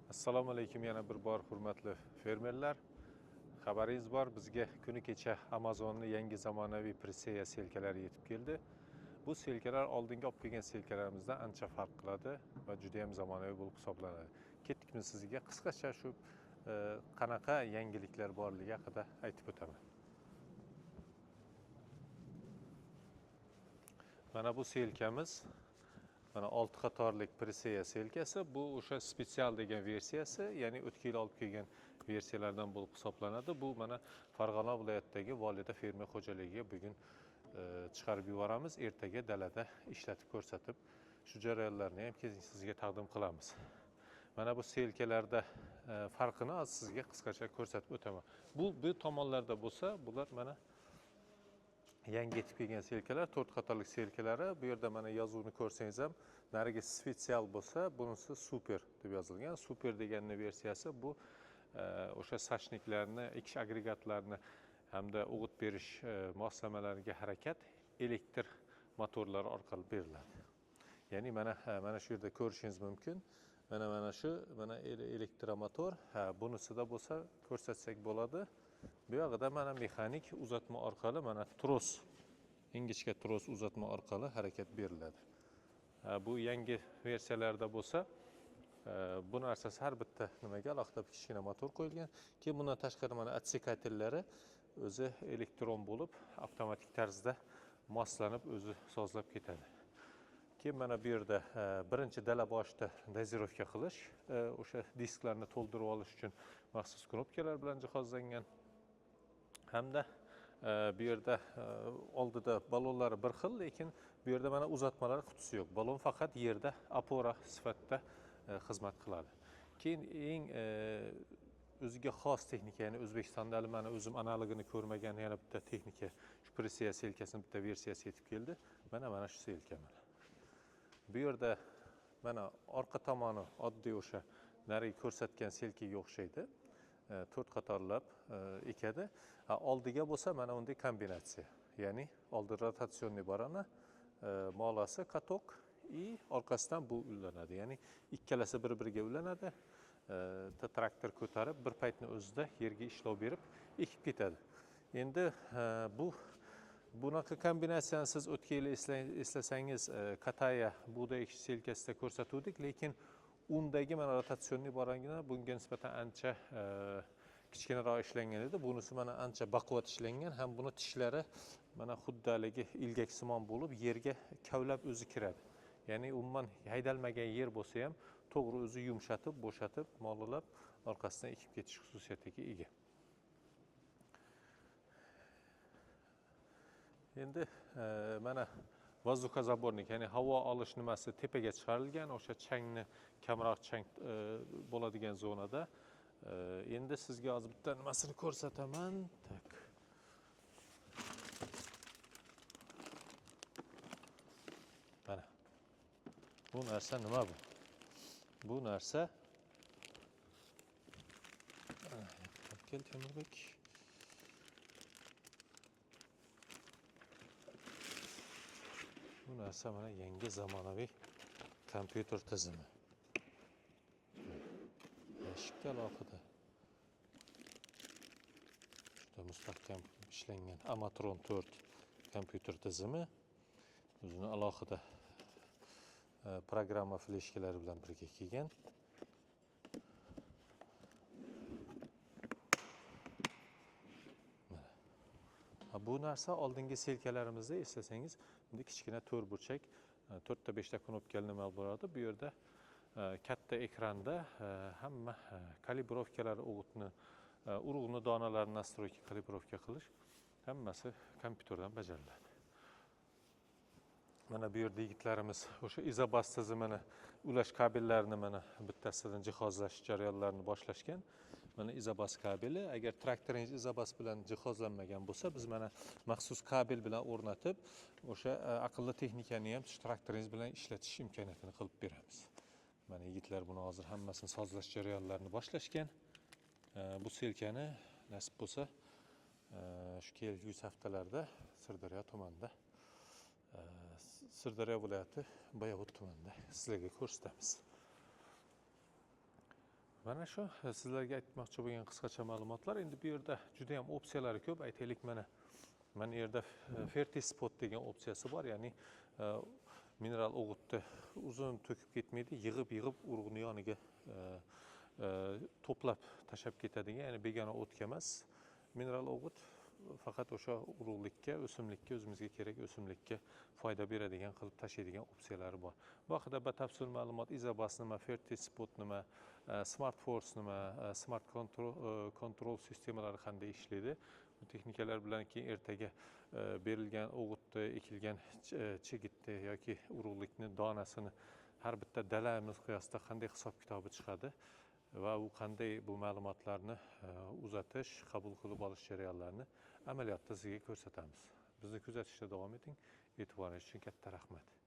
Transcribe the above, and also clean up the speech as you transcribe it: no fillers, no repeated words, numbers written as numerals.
Assalomu alaykum, yana bir bor hurmatli fermerlar. Xabaringiz bor, bizga kuni kecha Amazonning yangi zamonaviy Presea selkalari yetib keldi. Bu selkalar oldingi olib kelgan selkalarimizdan ancha farq qiladi va juda ham zamonaviy bo'lib hisoblanadi. Ketdikmi sizga qisqacha shu qanaqa yangiliklar borligi haqida aytib o'taman. Mana bu selkamiz, mana 6 qatorlik Presea selkasi, bu o'sha spetsial degan versiyasi, ya'ni o'tgan yil olib kelgan versiyalardan bo'lib hisoblanadi. Bu mana Farg'ona viloyatidagi Volida fermer xo'jaligiga bugun chiqarib yuboramiz, ertaga dalada ishlatib ko'rsatib, shu jarayonlarni ham keyin sizga taqdim qilamiz. Mana bu selkalarda farqini sizga qisqacha ko'rsatib o'taman. Bu tomonlarda bo'lsa, bular mana yangi yetib kelgan selkalar, 4 qatorlik selkalari. Bu yerda mana yozuvni ko'rsangiz ham, narigi spetsial bo'lsa, bunisi super deb yozilgan. Super deganning versiyasi bu o'sha sachniklarni, ekish agregatlarini hamda o'g'it berish moslamalariga harakat elektr motorlar orqali beriladi. Ya'ni mana shu yerda ko'rishingiz mumkin. Mana shu elektromotor, bunisida bo'lsa ko'rsatsak bo'ladi. Bu yoqda mana mexanik uzatma orqali mana tros, ingichka tros uzatma orqali harakat beriladi. Bu yangi versiyalarda bo'lsa, bu narsasi har bitta nimaga alohida kichkina motor qo'yilgan. Keyin bundan tashqari mana otsekatellari o'zi elektron bo'lib, avtomatik tarzda moslanib o'zi sozlab ketadi. Keyin mana bu yerda birinchi dala boshida dozirovka qilish, o'sha disklarni to'ldirib olish uchun maxsus knopkalar bilan jihozlangan. Hamda bu yerda oldida ballonlari bir xil, lekin bu yerda mana uzatmalar qutisi yo'q. Ballon faqat yerda opora sifatida xizmat qiladi. Keyin eng o'ziga xos texnika, ya'ni O'zbekistonda hali mana o'zim analogini ko'rmagan yana bitta texnika, shu Presea selkasining bitta versiyasi yetib keldi. Mana shu selka mana. Bu yerda mana orqa tomoni oddiy o'sha narigi ko'rsatgan selkaga o'xshaydi. 4 qatorlab ekadi. Oldiga bo'lsa mana unday kombinatsiya. Ya'ni oldi rotatsionni barana, molasi katok и orqasidan bu ulanadi. Ya'ni ikkalasi bir-biriga ulanadi. Traktor ko'tarib bir paytni o'zida yerga ishlov berib ekib ketadi. Endi bunaqa kombinatsiyani siz o'tgan yil eslasangiz, Kataya bug'doy ekish selkasida ko'rsatuvdik, lekin undagi mana rotatsionni barangina bunga nisbatan ancha kichkinaroq ishlangan edi. Bunisi mana ancha baquvvat ishlangan, ham buni tishlari mana xuddi haligi ilgaksimon bo'lib yerga kavlab o'zi kiradi. Ya'ni umuman haydalmagan yer bo'lsa ham to'g'ri o'zi yumshatib, bo'shatib, mollab orqasidan ekib ketish xususiyatiga ega. Endi mana vazduhozabорник, ya'ni havo olish nimasi tepaga chiqarilgan, o'sha changni kamroq chang bo'ladigan zonada. Endi sizga hozir bitta nimasini ko'rsataman. Tak. Mana. Bu narsa nima bu? Bu narsa kel Temirbek. Bu narsa mana yangi zamonaviy kompyuter tizimi. Eshikka alohida. Juda mustahkam ishlangan Amatron 4 kompyuter tizimi. O'zini alohida programma fleshkalari bilan birga kelgan. Bu narsa oldingi selkalarimizda eslasangiz, bunda kichkina to'rtburchak, 4 ta 5 ta knopkali nima bo'ladi. Bu yerda katta ekranda hamma kalibrovkalar, o'g'itni, urug'ni donalarini nastroyka kalibrovka qilish hammasi kompyuterdan bajariladi. Mana bu yerda yigitlarimiz o'sha izobas tizimini, ulash kabellarini mana bittasidan jihozlash jarayonlarini boshlashgan. Mana izobas kabeli, agar traktoringiz izobas bilan jihozlanmagan bo'lsa, biz mana maxsus kabel bilan o'rnatib, o'sha aqlli texnikani ham traktoringiz bilan ishlatish imkoniyatini qilib beramiz. Mana yigitlar buni hozir hammasini sozlash jarayonlarini boshlashgan. Bu selkani nasib bo'lsa, shu kelgusi haftalarda Sirdaryo tumanida, Sirdaryo viloyati Boyovut tumanida sizlarga ko'rsatamiz. Mana shu sizlarga aytmoqchi bo'lgan qisqacha ma'lumotlar. Endi bu yerda juda ham opsiyalari ko'p. Aytaylik, mana yerda Fertispot degan opsiyasi bor, ya'ni mineral o'g'itni uzun to'kib ketmaydi, yig'ib urug'ni yoniga to'plab tashlab ketadigan, ya'ni begona o'tga emas. Mineral o'g'it faqat o'sha urug'likka, o'simlikka, o'zimizga kerak o'simlikka foyda beradigan qilib tashlaydigan opsiyalari bor. Bu haqida batafsil ma'lumot Izobas nima, Fertispot nima, Smart Force nima, Smart Control sistemalari qanday ishlaydi, bu texnikalar bilan keyin ertaga berilgan o'g'itni, ekilgan chigitni yoki urug'likni donasini har bitta dala miqyosida qanday hisob-kitobi chiqadi va u qanday bu ma'lumotlarni uzatish, qabul qilib olish jarayonlarini amaliyotda sizga ko'rsatamiz. Bizni kuzatishda davom eting. E'tiboringiz uchun katta rahmat.